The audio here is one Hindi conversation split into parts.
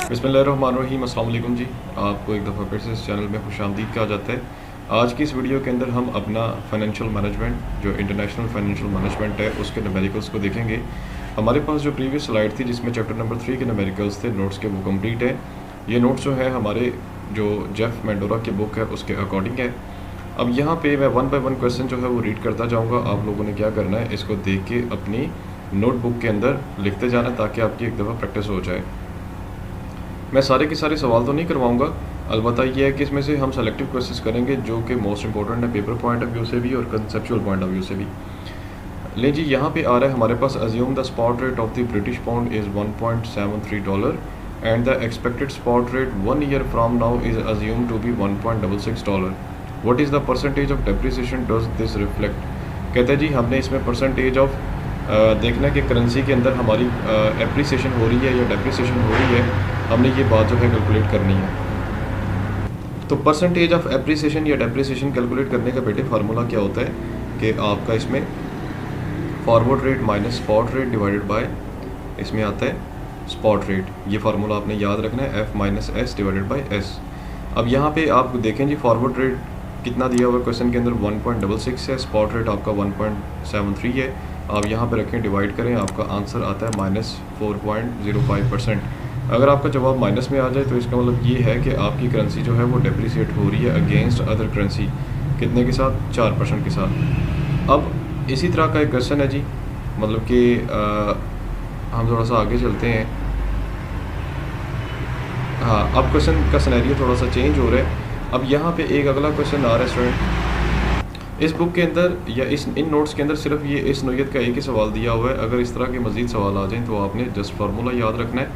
बिस्मिल्लाहिर्रहमानिर्रहीम। अस्सलाम वालेकुम जी। आपको एक दफ़ा फिर से इस चैनल में खुशामदीद कहा जाता है। आज की इस वीडियो के अंदर हम अपना फाइनेंशियल मैनेजमेंट जो इंटरनेशनल फाइनेंशियल मैनेजमेंट है उसके न्यूमेरिकल्स को देखेंगे। हमारे पास जो प्रीवियस स्लाइड थी जिसमें चैप्टर नंबर 3 के न्यूमेरिकल्स थे, नोट्स के वो कंप्लीट है। ये नोट्स जो है हमारे जो जेफ मेंडोरा की बुक है उसके अकॉर्डिंग है। अब यहाँ पे मैं वन बाय वन क्वेश्चन जो है वो रीड करता जाऊँगा। आप लोगों ने क्या करना है, इसको देख के अपनी नोटबुक के अंदर लिखते जाना ताकि आपकी एक दफ़ा प्रैक्टिस हो जाए। मैं सारे के सारे सवाल तो नहीं करवाऊंगा, अलबत्ता ये है कि इसमें से हम सेलेक्टिव क्वेश्चंस करेंगे जो कि मोस्ट इंपॉर्टेंट है पेपर पॉइंट ऑफ व्यू से भी और कंसेप्चुअल पॉइंट ऑफ व्यू से भी। ले जी, यहाँ पे आ रहा है हमारे पास assume the spot rate of the British pound is $1.73 and the expected spot rate 1 year from now is assume to be $1.66। What is the percentage of depreciation does this reflect. कहते हैं जी हमने इसमें परसेंटेज ऑफ देखना है कि करेंसी के अंदर हमारी एप्रिसिएशन हो रही है या डेप्रिसिएशन हो रही है, हमने ये बात जो है कैलकुलेट करनी है। तो परसेंटेज ऑफ एप्रिसिएशन या डेप्रिसिएशन कैलकुलेट करने का बेटे फार्मूला क्या होता है कि आपका इसमें forward rate minus spot rate divided by इसमें आता है स्पॉट रेट। ये फार्मूला आपने याद रखना है, F minus S divided by S. अब यहाँ पे आप देखें जी फॉरवर्ड रेट कितना दिया हुआ है क्वेश्चन के अंदर 1.66 है, स्पॉट रेट आपका 1.73 है। आप यहाँ पे रखें, डिवाइड करें, आपका आंसर आता है -4.05%। अगर आपका जवाब माइनस में आ जाए तो इसका मतलब ये है कि आपकी करेंसी जो है वो डेप्रिसिएट हो रही है अगेंस्ट अदर करेंसी। कितने के साथ? 4% के साथ। अब इसी तरह का एक क्वेश्चन है जी, मतलब कि हम थोड़ा सा आगे चलते हैं। हाँ, अब क्वेश्चन का सिनेरियो थोड़ा सा चेंज हो रहा है। अब यहाँ पे एक अगला क्वेश्चन आ रहा है स्टूडेंट, इस बुक के अंदर या इन नोट्स के अंदर सिर्फ ये इस नोयत का एक ही सवाल दिया हुआ है। अगर इस तरह के मज़ीद सवाल आ जाएँ तो आपने जस्ट फार्मूला याद रखना है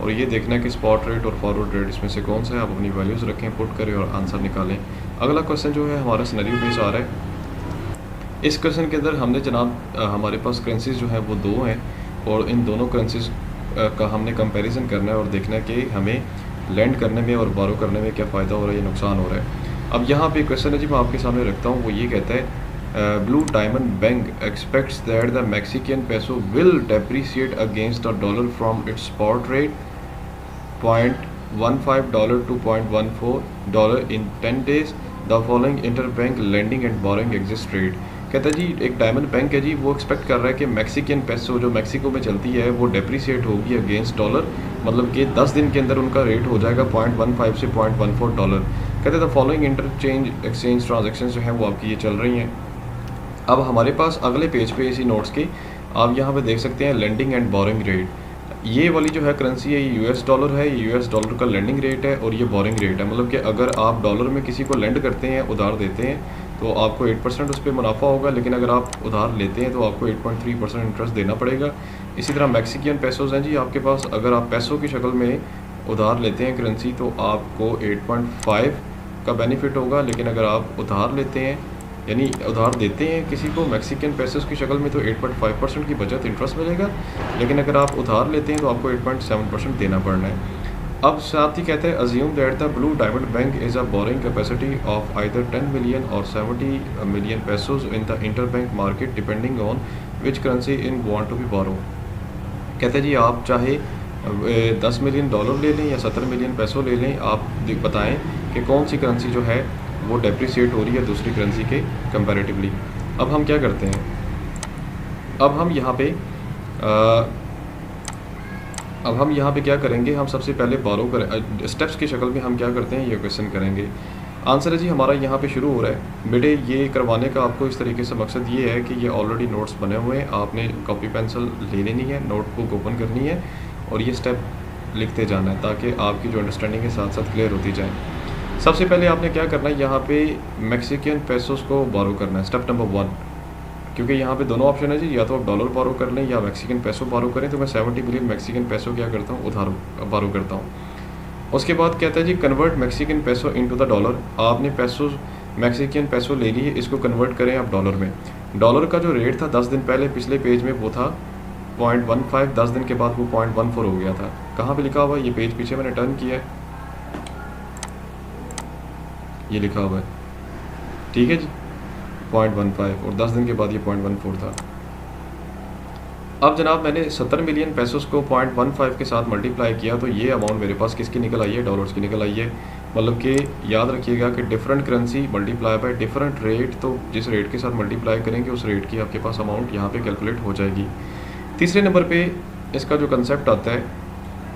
और ये देखना है कि स्पॉट रेट और फॉरवर्ड रेट इसमें से कौन सा है। आप अपनी वैल्यूज़ रखें, पुट करें और आंसर निकालें। अगला क्वेश्चन जो है हमारा सिनेरियो बेस आ रहा है। इस क्वेश्चन के अंदर हमने जनाब हमारे पास करेंसीज जो है वो दो हैं और इन दोनों करेंसीज का हमने कंपैरिजन करना है और देखना है कि हमें लैंड करने में और बारो करने में क्या फ़ायदा हो रहा है या नुकसान हो रहा है। अब यहाँ पे क्वेश्चन है जी मैं आपके सामने रखता हूँ, वो ये कहता है blue diamond bank aspects that the Mexican peso will depreciate against the dollar from its spot rate $0.15 to $0.14 in 10 days. The following interbank lending and borrowing exist rate। कहता है जी एक डायमंड बैंक है जी, वो एक्सपेक्ट कर रहा है कि मैक्सिकन पेसो जो मैक्सिको में चलती है वो डेप्रिसिएट होगी अगेंस्ट डॉलर, मतलब कि 10 दिन के अंदर उनका रेट हो जाएगा 0.15 से $0.14। कहते हैं the following interchange exchange transaction जो हैं वो आपकी ये चल रही हैं। अब हमारे पास अगले पेज पे इसी नोट्स के आप यहाँ पे देख सकते हैं लेंडिंग एंड बोरिंग रेट। ये वाली जो है करेंसी है ये यूएस डॉलर है, ये यूएस डॉलर का लेंडिंग रेट है और ये बोरिंग रेट है। मतलब कि अगर आप डॉलर में किसी को लेंड करते हैं, उधार देते हैं, तो आपको 8% उस पर मुनाफा होगा, लेकिन अगर आप उधार लेते हैं तो आपको 8.3% इंटरेस्ट देना पड़ेगा। इसी तरह मैक्सिकन पेसोज हैं जी आपके पास, अगर आप पैसों की शक्ल में उधार लेते हैं करेंसी तो आपको 8.5 का बेनिफिट होगा, लेकिन अगर आप उधार लेते हैं यानी उधार देते हैं किसी को मैक्सिकन पेसेस की शक्ल में तो 8.5% की बचत इंटरेस्ट मिलेगा, लेकिन अगर आप उधार लेते हैं तो आपको 8.7% देना पड़ना है। अब साथ ही कहते हैं assume that the blue diamond bank is a borrowing capacity of either 10 million और 70 million pesos in the interbank market depending on which currency in want to be borrow. कहते हैं जी आप चाहे 10 मिलियन डॉलर ले लें या 70 मिलियन पैसों ले लें, आप बताएं कि कौन सी करेंसी जो है वो डेप्रिसिएट हो रही है दूसरी करेंसी के कंपैरेटिवली। अब हम क्या करते हैं, अब हम यहाँ पे क्या करेंगे, हम सबसे पहले बारो करें स्टेप्स की शक्ल में हम क्या करते हैं ये क्वेश्चन करेंगे। आंसर है जी हमारा यहाँ पे शुरू हो रहा है। बेटे ये करवाने का आपको इस तरीके से मकसद ये है कि ये ऑलरेडी नोट्स बने हुए हैं, आपने कॉपी पेंसिल ले लेनी है, नोटबुक ओपन करनी है और ये स्टेप लिखते जाना है ताकि आपकी जो अंडरस्टैंडिंग के साथ साथ क्लियर होती जाए। सबसे पहले आपने क्या करना है, यहाँ पे मैक्सिकन पेसोस को बारो करना है, स्टेप नंबर 1। क्योंकि यहाँ पे दोनों ऑप्शन है जी, या तो आप डॉलर बारो कर लें या मैक्सिकन पेसो बारो करें, तो मैं 70 मिलियन मैक्सिकन पेसो क्या करता हूँ उधार बारो करता हूँ। उसके बाद कहता है जी convert Mexican peso into the dollar. आपने पेसो मैक्सिकन पेसो ले लिए, इसको कन्वर्ट करें आप डॉलर में। डॉलर का जो रेट था 10 दिन पहले पिछले पेज में वो था 0.15, 10 दिन के बाद वो 0.14 हो गया था। कहाँ पे लिखा हुआ है, ये पेज पीछे मैंने टर्न किया है, ये लिखा हुआ है, ठीक है जी 0.15 और 10 दिन के बाद ये 0.14 था। अब जनाब मैंने 70 मिलियन पैसोस को 0.15 के साथ मल्टीप्लाई किया तो ये अमाउंट मेरे पास किसकी निकल आई है, डॉलर्स की निकल आई है। मतलब कि याद रखिएगा कि different currency multiply by different rate, तो जिस रेट के साथ मल्टीप्लाई करेंगे उस रेट की आपके पास अमाउंट यहाँ पे कैलकुलेट हो जाएगी। तीसरे नंबर पे इसका जो कंसेप्ट आता है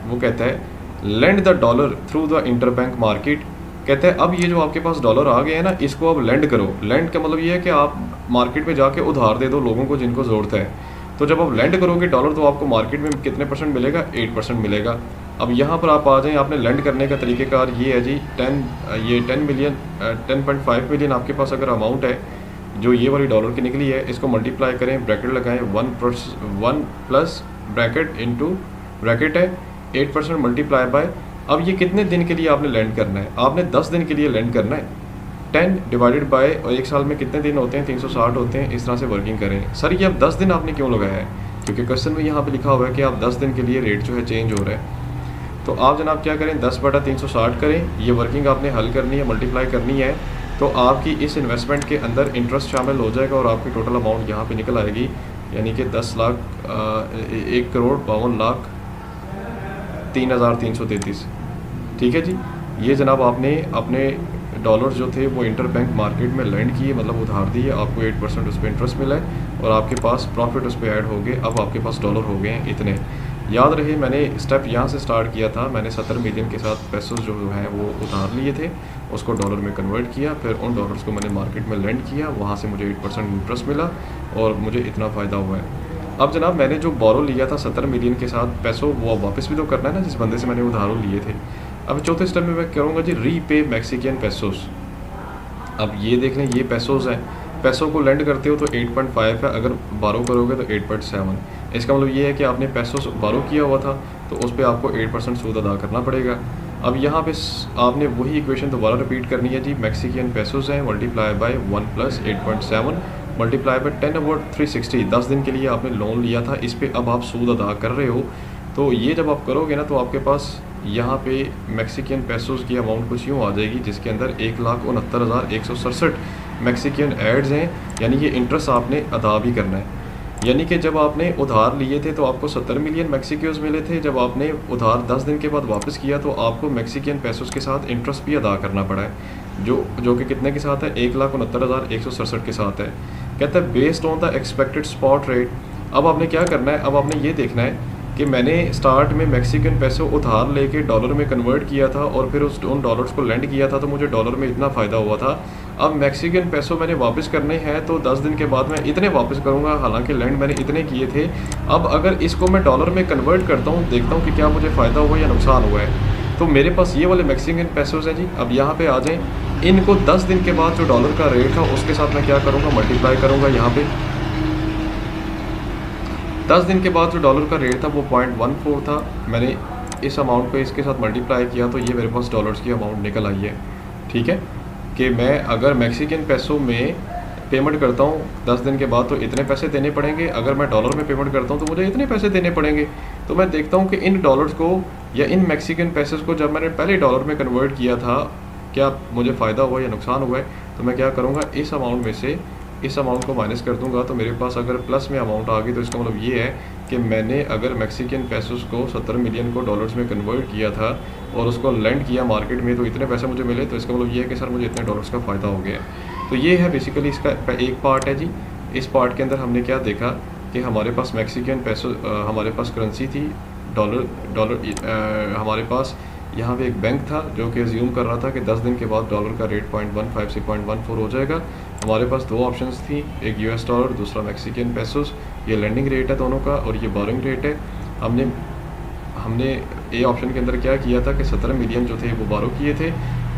वो कहता है lend the dollar through the interbank market. कहते हैं अब ये जो आपके पास डॉलर आ गए हैं ना, इसको अब लेंड करो। लेंड का मतलब ये है कि आप मार्केट में जाके उधार दे दो लोगों को जिनको ज़रूरत है। तो जब आप लेंड करोगे डॉलर तो आपको मार्केट में कितने परसेंट मिलेगा, 8% मिलेगा। अब यहाँ पर आप आ जाएं, आपने लेंड करने का तरीक़ेकार ये है जी 10 मिलियन 10.5 मिलियन आपके पास अगर अमाउंट है जो ये वाली डॉलर की निकली है, इसको मल्टीप्लाई करें, ब्रैकेट लगाएं, 1 प्लस ब्रैकेट इंटू ब्रैकेट है 8% मल्टीप्लाई बाय। अब ये कितने दिन के लिए आपने लेंड करना है, आपने 10 दिन के लिए लेंड करना है। 10 डिवाइडेड बाय, और एक साल में कितने दिन होते हैं, 360 होते हैं। इस तरह से वर्किंग करें। सर ये अब 10 दिन आपने क्यों लगाया है, क्योंकि क्वेश्चन में यहाँ पे लिखा हुआ है कि आप 10 दिन के लिए रेट जो है चेंज हो रहा है। तो आप जनाब क्या करें, 10/360 करें। ये वर्किंग आपने हल करनी है, मल्टीप्लाई करनी है, तो आपकी इस इन्वेस्टमेंट के अंदर इंटरेस्ट शामिल हो जाएगा और आपकी टोटल अमाउंट यहाँ पे निकल आएगी, यानी कि 1,52,03,333। ठीक है जी। ये जनाब आपने अपने डॉलर जो थे वो इंटरबैंक मार्केट में लैंड किए, मतलब उधार दिए, आपको 8% उस पर इंटरेस्ट मिला है और आपके पास प्रॉफिट उस पर ऐड हो गए। अब आपके पास डॉलर हो गए हैं इतने। याद रहे मैंने स्टेप यहाँ से स्टार्ट किया था, मैंने 70 मिलियन के साथ पैसों जो हैं वो उधार लिए थे, उसको डॉलर में कन्वर्ट किया, फिर उन डॉलर्स को मैंने मार्केट में लैंड किया, वहाँ से मुझे 8% इंटरेस्ट मिला और मुझे इतना फ़ायदा हुआ है। अब जनाब मैंने जो बोरो लिया था 70 मिलियन के साथ पैसों, वो वापस भी तो करना है ना जिस बंदे से मैंने उधारों लिए थे। अब चौथे स्टेप में मैं करूँगा जी रीपे मैक्सिकन पैसोस। अब ये देख लें, ये पैसोस हैं, पैसों को लेंड करते हो तो 8.5 है, अगर बारो करोगे तो 8.7। इसका मतलब ये है कि आपने पैसों बारो किया हुआ था तो उस पर आपको 8% सूद अदा करना पड़ेगा। अब यहाँ पे आपने वही इक्वेशन दोबारा रिपीट करनी है जी। मैक्सिकन पैसोस हैं मल्टीप्लाई बाय 1 + 8.7 मल्टीप्लाई बाय 10/360। 10 दिन के लिए आपने लोन लिया था, इस पर अब आप सूद अदा कर रहे हो। तो ये जब आप करोगे ना तो आपके पास यहाँ पे मैक्सिकन पैसोस की अमाउंट कुछ यूँ आ जाएगी जिसके अंदर 1,69,167 मैक्सिकन एड्स हैं, यानी ये इंटरेस्ट आपने अदा भी करना है। यानी कि जब आपने उधार लिए थे तो आपको 70 मिलियन मैक्सिकोस मिले थे, जब आपने उधार 10 दिन के बाद वापस किया तो आपको मैक्सिकन पैसोस के साथ इंटरेस्ट भी अदा करना पड़ा है, जो कि कितने के साथ है, 1,69,167 के साथ है। कहता है based on the expected spot rate. अब आपने क्या करना है, अब आपने ये देखना है कि मैंने स्टार्ट में मैक्सिकन पैसों उधार लेके डॉलर में कन्वर्ट किया था और फिर उन डॉलर्स को लेंड किया था तो मुझे डॉलर में इतना फ़ायदा हुआ था। अब मैक्सिकन पैसों मैंने वापस करने हैं तो 10 दिन के बाद मैं इतने वापस करूंगा, हालांकि लैंड मैंने इतने किए थे। अब अगर इसको मैं डॉलर में कन्वर्ट करता हूं, देखता हूं कि क्या मुझे फ़ायदा हुआ या नुकसान हुआ है। तो मेरे पास ये वाले मैक्सिकन पैसों हैं जी। अब यहाँ पे आ जाएं, इनको 10 दिन के बाद जो डॉलर का रेट था उसके साथ मैं क्या करूँगा, मल्टीप्लाई करूँगा। यहाँ पर 10 दिन के बाद जो डॉलर का रेट था वो 0.14 था, मैंने इस अमाउंट को इसके साथ मल्टीप्लाई किया तो ये मेरे पास डॉलर्स की अमाउंट निकल आई है। ठीक है कि मैं अगर मैक्सिकन पैसों में पेमेंट करता हूँ 10 दिन के बाद तो इतने पैसे देने पड़ेंगे, अगर मैं डॉलर में पेमेंट करता हूँ तो मुझे इतने पैसे देने पड़ेंगे। तो मैं देखता हूँ कि इन डॉलर्स को या इन मैक्सिकन पैसेस को जब मैंने पहले डॉलर में कन्वर्ट किया था क्या मुझे फ़ायदा हुआ या नुकसान हुआ है। तो मैं क्या करूँगा, इस अमाउंट में से इस अमाउंट को माइनस कर दूंगा तो मेरे पास अगर प्लस में अमाउंट आ गई तो इसका मतलब ये है कि मैंने अगर मैक्सिकन पैसोस को 70 मिलियन को डॉलर्स में कन्वर्ट किया था और उसको लैंड किया मार्केट में तो इतने पैसे मुझे मिले, तो इसका मतलब ये है कि सर मुझे इतने डॉलर्स का फ़ायदा हो गया। तो ये है बेसिकली इसका एक पार्ट है जी। इस पार्ट के अंदर हमने क्या देखा कि हमारे पास मैक्सिकन पैसो हमारे पास करेंसी थी डॉलर हमारे पास यहाँ पे एक बैंक था जो कि अज्यूम कर रहा था कि 10 दिन के बाद डॉलर का रेट 0.15 से 0.14 हो जाएगा। हमारे पास दो ऑप्शंस थी, एक US डॉलर, दूसरा मैक्सिकन पैसोस। ये लेंडिंग रेट है दोनों का और ये बोरिंग रेट है। हमने ए ऑप्शन के अंदर क्या किया था कि 17 मिलियन जो थे वो बारो किए थे,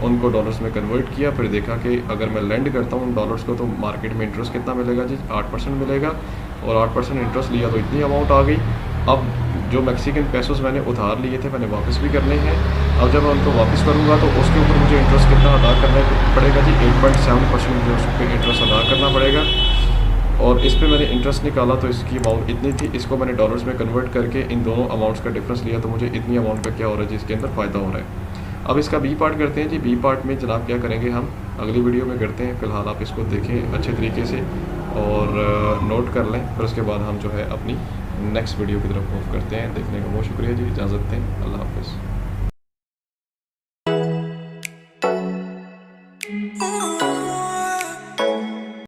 उनको डॉलर्स में कन्वर्ट किया, फिर देखा कि अगर मैं लेंड करता हूँ डॉलर्स को तो मार्केट में इंटरेस्ट कितना मिलेगा जी, 8% मिलेगा और 8% इंटरेस्ट लिया तो इतनी अमाउंट आ गई। अब जो मैक्सिकन पैसोस मैंने उधार लिए थे मैंने वापस भी करने हैं। अब जब मैं उनको वापस करूँगा तो उसके ऊपर मुझे इंटरेस्ट कितना अदा करना पड़ेगा जी, 8.7% मुझे उस पर इंटरेस्ट अदा करना पड़ेगा। और इस पे मैंने इंटरेस्ट निकाला तो इसकी अमाउंट इतनी थी, इसको मैंने डॉलर्स में कन्वर्ट करके इन दोनों अमाउंट्स का डिफरेंस लिया तो मुझे इतनी अमाउंट का क्या हो रहा है जिसके अंदर फ़ायदा हो रहा है। अब इसका बी पार्ट करते हैं जी। बी पार्ट में जनाब क्या करेंगे हम अगली वीडियो में करते हैं, फ़िलहाल आप इसको देखें अच्छे तरीके से और नोट कर लें, फिर उसके बाद हम जो है अपनी नेक्स्ट वीडियो की तरफ मूव करते हैं। देखने का बहुत शुक्रिया जी, इजाज़त दें, अल्लाह हाफ़िज़।